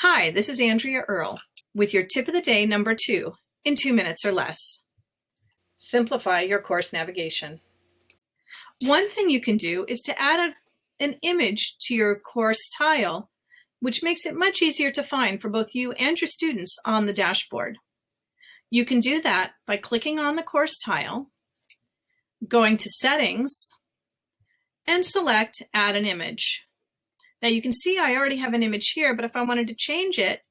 Hi, this is Andrea Earl with your tip of the day number 2 in 2 minutes or less. Simplify your course navigation. One thing you can do is to add an image to your course tile, which makes it much easier to find for both you and your students on the dashboard. You can do that by clicking on the course tile, going to Settings, and select Add an Image. Now you can see I already have an image here, but if I wanted to change it,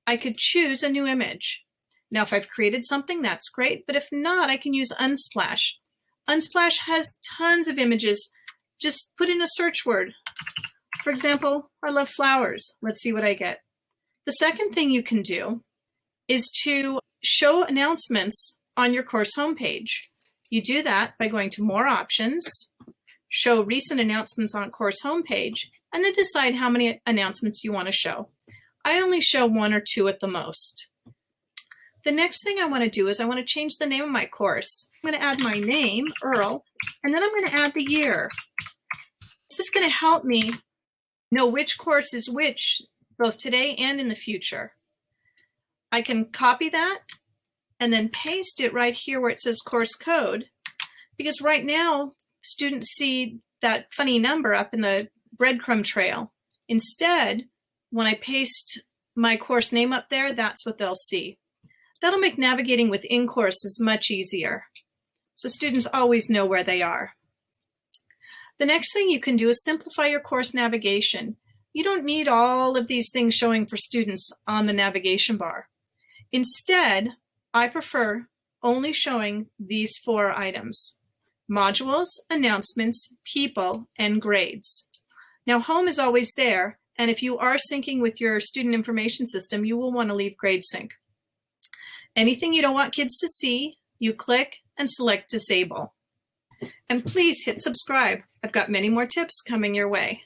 I could choose a new image. Now if I've created something, that's great, but if not, I can use Unsplash. Unsplash has tons of images. Just put in a search word. For example, I love flowers. Let's see what I get. The second thing you can do is to show announcements on your course homepage. You do that by going to More Options, Show Recent Announcements on Course Homepage, and then decide how many announcements you want to show. I only show 1 or 2 at the most. The next thing I want to do is I want to change the name of my course. I'm going to add my name, Earl, and then I'm going to add the year. This is going to help me know which course is which, both today and in the future. I can copy that and then paste it right here where it says course code, because right now students see that funny number up in the breadcrumb trail. Instead, when I paste my course name up there, that's what they'll see. That'll make navigating within courses much easier, so students always know where they are. The next thing you can do is simplify your course navigation. You don't need all of these things showing for students on the navigation bar. Instead, I prefer only showing these 4 items: modules, announcements, people, and grades. Now, home is always there, and if you are syncing with your student information system, you will want to leave grade sync. Anything you don't want kids to see, you click and select disable. And please hit subscribe. I've got many more tips coming your way.